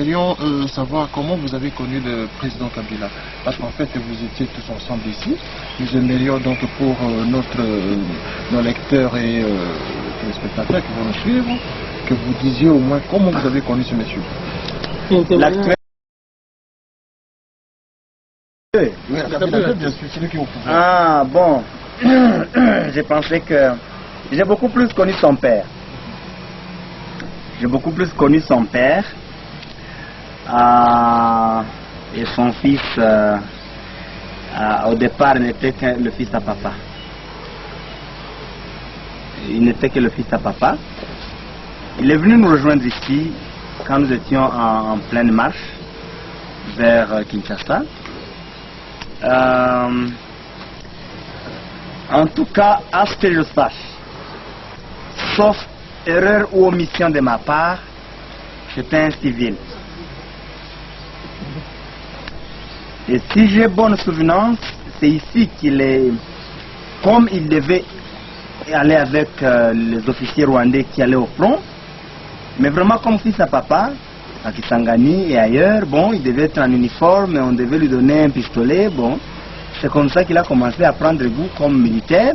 aimerions savoir comment vous avez connu le président Kabila. Parce qu'en fait, vous étiez tous ensemble ici. Nous aimerions donc pour nos lecteurs et téléspectateurs qui vont nous suivre, que vous disiez au moins comment vous avez connu ce monsieur. L'actuel. Bien sûr, c'est lui qui est au pouvoir. Ah bon, j'ai pensé que j'ai beaucoup plus connu son père. J'ai beaucoup plus connu son père et son fils. Au départ, il n'était que le fils à papa. Il n'était que le fils à papa. Il est venu nous rejoindre ici quand nous étions en pleine marche vers Kinshasa. En tout cas, à ce que je sache, sauf erreur ou omission de ma part, j'étais un civil. Et si j'ai bonne souvenance, c'est ici qu'il est, comme il devait aller avec les officiers rwandais qui allaient au front, mais vraiment comme fils à papa, à Kisangani et ailleurs, bon, il devait être en uniforme, on devait lui donner un pistolet, bon. C'est comme ça qu'il a commencé à prendre le goût comme militaire,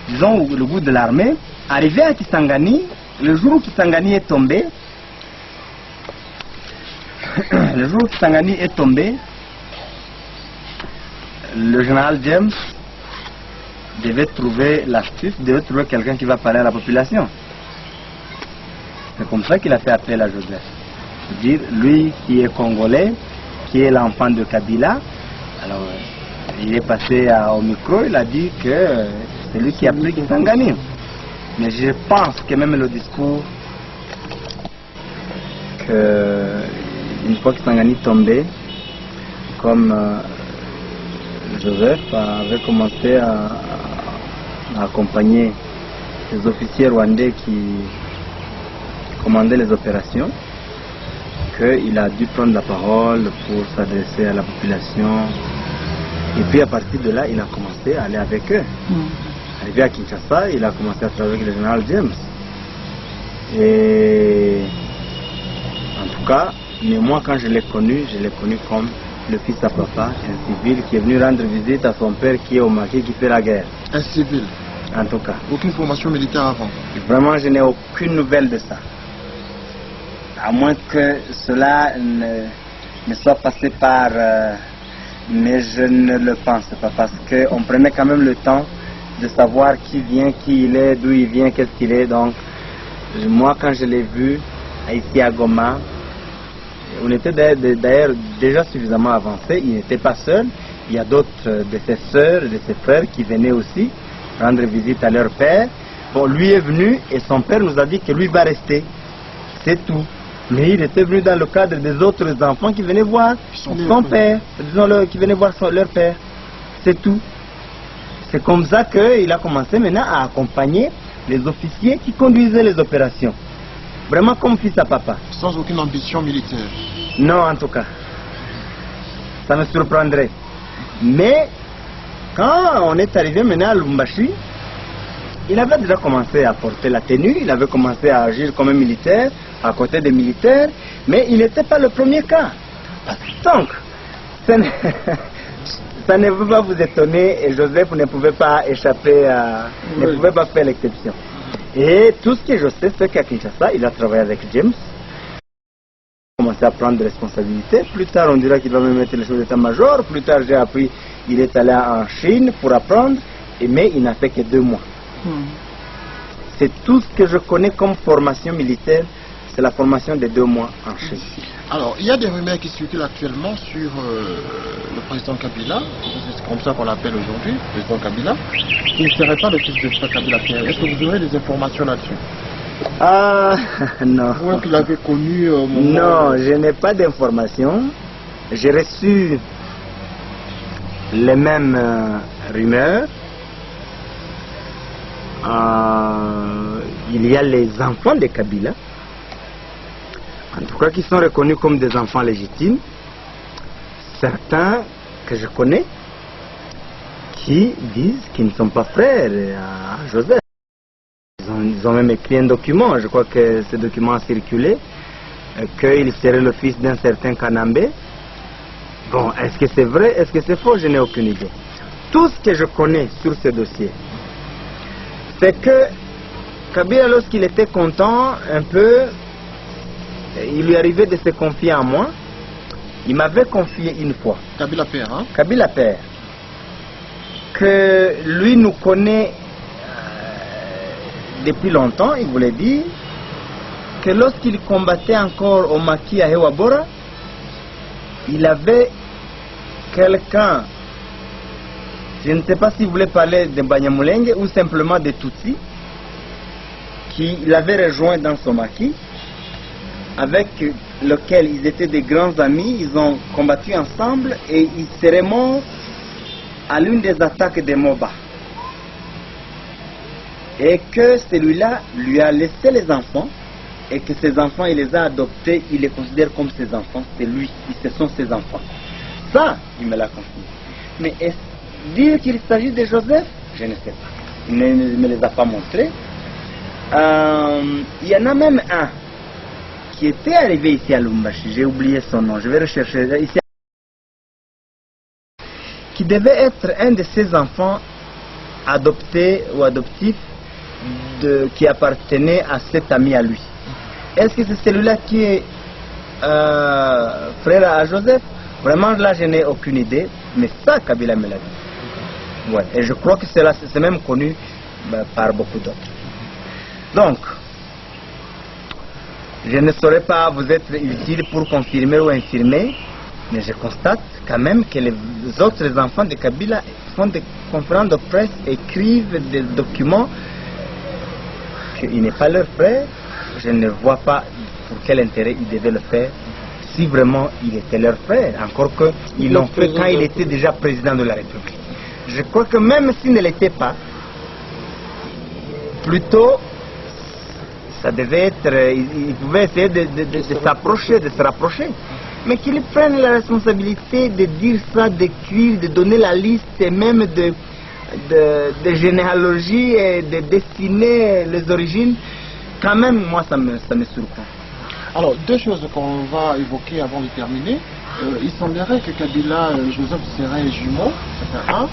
disons le goût de l'armée. Arrivé à Kisangani, le jour où Kisangani est tombé, le général James devait trouver l'astuce, devait trouver quelqu'un qui va parler à la population. C'est comme ça qu'il a fait appel à Joseph. C'est-à-dire, lui qui est congolais, qui est l'enfant de Kabila, alors il est passé au micro, il a dit que c'est lui qui a pris Kisangani. Mais je pense que même le discours, que une fois que Kisangani tombait, comme Joseph avait commencé à accompagner les officiers rwandais qui commandaient les opérations, qu'il a dû prendre la parole pour s'adresser à la population. Et puis à partir de là, il a commencé à aller avec eux. Arrivé à Kinshasa, il a commencé à travailler avec le général James. Et en tout cas, mais moi quand je l'ai connu comme le fils à papa, un civil qui est venu rendre visite à son père qui est au Mali, qui fait la guerre. Un civil? En tout cas. Aucune formation militaire avant? Vraiment, je n'ai aucune nouvelle de ça. À moins que cela ne soit passé par... mais je ne le pense pas, parce qu'on prenait quand même le temps de savoir qui vient, qui il est, d'où il vient, qu'est-ce qu'il est. Donc, moi, quand je l'ai vu ici à Goma, on était d'ailleurs déjà suffisamment avancé. Il n'était pas seul. Il y a d'autres de ses sœurs, de ses frères qui venaient aussi rendre visite à leur père. Bon, lui est venu et son père nous a dit que lui va rester. C'est tout. Mais il était venu dans le cadre des autres enfants qui venaient voir son père, disons-le, qui venaient voir leur père. C'est tout. C'est comme ça qu'il a commencé maintenant à accompagner les officiers qui conduisaient les opérations. Vraiment comme fils à papa. Sans aucune ambition militaire? Non, en tout cas. Ça me surprendrait. Mais, quand on est arrivé maintenant à Lubumbashi, il avait déjà commencé à porter la tenue, il avait commencé à agir comme un militaire, à côté des militaires, mais il n'était pas le premier cas. Donc, ça ne peut pas vous étonner, et Joseph ne pouvait pas échapper ne pouvait pas faire l'exception. Et tout ce que je sais, c'est qu'à Kinshasa, il a travaillé avec James. Il a commencé à prendre des responsabilités. Plus tard, on dira qu'il va me mettre les choses d'état-major. Plus tard, j'ai appris qu'il est allé en Chine pour apprendre, mais il n'a fait que 2 mois. C'est tout ce que je connais comme formation militaire, c'est la formation de 2 mois en Chine. Alors, il y a des rumeurs qui circulent actuellement sur le président Kabila, c'est comme ça qu'on l'appelle aujourd'hui, le président Kabila, qui ne serait pas le fils de Kabila. Est-ce que vous aurez des informations là-dessus? Ah, non. Ou qu'il avait connu au moment... Non, je n'ai pas d'informations. J'ai reçu les mêmes rumeurs. Il y a les enfants de Kabila, en tout cas qui sont reconnus comme des enfants légitimes. Certains que je connais qui disent qu'ils ne sont pas frères à Joseph. Ils ont même écrit un document, je crois que ce document a circulé, qu'il serait le fils d'un certain Kanambe. Bon, est-ce que c'est vrai, est-ce que c'est faux? Je n'ai aucune idée. Tout ce que je connais sur ce dossier, c'est que Kabila, lorsqu'il était content un peu, il lui arrivait de se confier à moi. Il m'avait confié une fois, Kabila père, hein? Kabila père, que lui nous connaît depuis longtemps. Il voulait dire que lorsqu'il combattait encore au maquis à Hewabora, il avait quelqu'un, je ne sais pas s'il voulait parler de Banyamulenge ou simplement de Tutsi, qui l'avait rejoint dans son maquis, avec lequel ils étaient des grands amis. Ils ont combattu ensemble et ils seraient morts à l'une des attaques des Moba. Et que celui-là lui a laissé les enfants, et que ses enfants, il les a adoptés, il les considère comme ses enfants. C'est lui, ce sont ses enfants. Ça, il me l'a confié. Mais dire qu'il s'agit de Joseph, je ne sais pas. Il ne me les a pas montrés. Il y en a même un qui était arrivé ici à Lubumbashi, j'ai oublié son nom, je vais rechercher ici, qui devait être un de ses enfants adoptés ou adoptifs qui appartenait à cet ami à lui. Est-ce que c'est celui-là qui est frère à Joseph? Vraiment là je n'ai aucune idée, mais ça Kabila me l'a dit. Ouais. Et je crois que c'est même connu par beaucoup d'autres. Donc, je ne saurais pas vous être utile pour confirmer ou infirmer, mais je constate quand même que les autres enfants de Kabila font des conférences de presse, écrivent des documents, qu'il n'est pas leur frère. Je ne vois pas pour quel intérêt ils devaient le faire, si vraiment il était leur frère, encore qu'ils l'ont fait quand il était déjà président de la République. Je crois que même s'il ne l'était pas, plutôt ça devait être, ils pouvaient essayer de s'approcher, de se rapprocher, mais qu'ils prennent la responsabilité de dire ça, d'écrire, de donner la liste et même de généalogie et de dessiner les origines. Quand même, moi, ça me surprend. Alors, deux choses qu'on va évoquer avant de terminer. Il semblerait que Kabila Joseph serait jumeau, c'est un,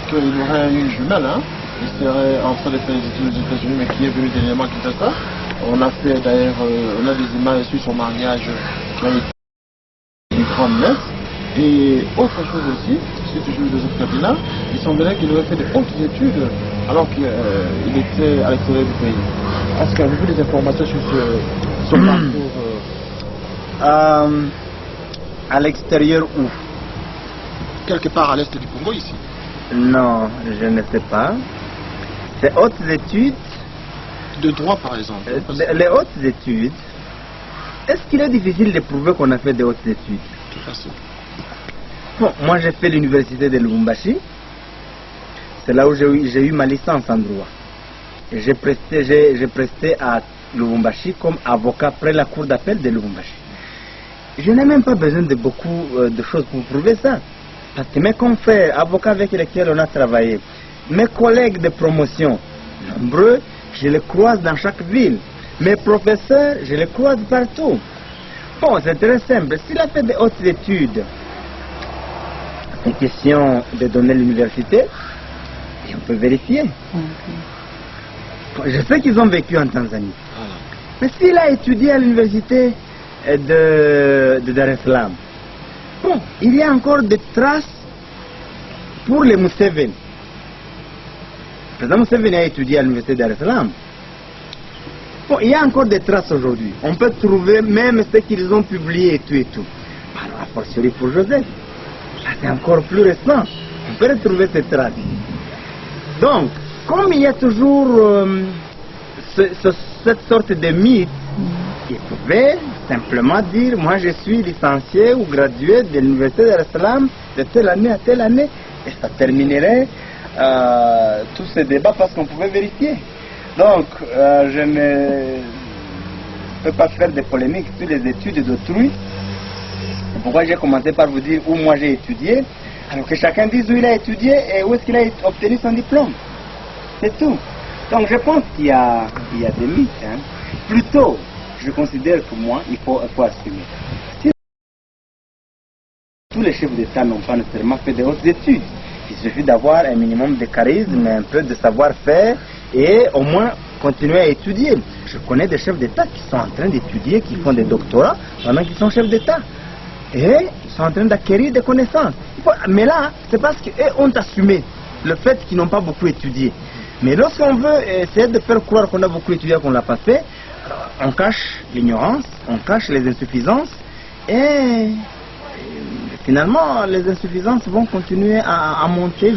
qu'il y aurait une jumelle, hein. Il serait en train de faire les études aux États-Unis, mais qui est venu dernièrement à Kinshasa. On a fait d'ailleurs, on a des images sur son mariage qui a été une grande messe. Et autre chose aussi, c'est toujours Joseph Kabila, il semblerait qu'il aurait fait de hautes études alors qu'il était à l'extérieur du pays. Est-ce que vous avez des informations sur son parcours à l'extérieur où? Quelque part à l'est du Congo ici? Non, je ne sais pas. Ces hautes études... De droit par exemple? Les hautes études, est-ce qu'il est difficile de prouver qu'on a fait des hautes études? Tout à fait. Bon, moi j'ai fait l'université de Lubumbashi. C'est là où j'ai eu ma licence en droit. Et j'ai presté à Lubumbashi comme avocat près la cour d'appel de Lubumbashi. Je n'ai même pas besoin de beaucoup de choses pour prouver ça. Parce que mes confrères, avocats avec lesquels on a travaillé, mes collègues de promotion, nombreux, je les croise dans chaque ville. Mes professeurs, je les croise partout. Bon, c'est très simple. S'il a fait de hautes études, c'est question de donner l'université, et on peut vérifier. Je sais qu'ils ont vécu en Tanzanie. Mais s'il a étudié à l'université de Dar es Salaam, bon, il y a encore des traces pour les Museveni. Le président Museveni a étudié à l'université de Dar es Salaam. Bon, il y a encore des traces aujourd'hui. On peut trouver même ce qu'ils ont publié et tout et tout. Alors, a fortiori pour Joseph, là c'est encore plus récent. On peut retrouver ces traces. Donc, comme il y a toujours cette sorte de mythe, il pouvait simplement dire, moi je suis licencié ou gradué de l'université de Dar es Salaam de telle année à telle année, et ça terminerait tous ces débats parce qu'on pouvait vérifier. Donc, je ne peux pas faire de polémiques sur les études d'autrui. Pourquoi j'ai commencé par vous dire où moi j'ai étudié, alors que chacun dise où il a étudié et où est-ce qu'il a obtenu son diplôme. C'est tout. Donc je pense qu'il y a des mythes. Hein. Plutôt, je considère que moi, il faut assumer. Si tous les chefs d'État n'ont pas nécessairement fait de hautes études, il suffit d'avoir un minimum de charisme, un peu de savoir-faire et au moins continuer à étudier. Je connais des chefs d'État qui sont en train d'étudier, qui font des doctorats pendant qu'ils sont chefs d'État. Et ils sont en train d'acquérir des connaissances. Mais là, c'est parce qu'eux ont assumé le fait qu'ils n'ont pas beaucoup étudié. Mais lorsqu'on veut essayer de faire croire qu'on a beaucoup étudié, qu'on l'a pas fait, on cache l'ignorance, on cache les insuffisances et finalement les insuffisances vont continuer à monter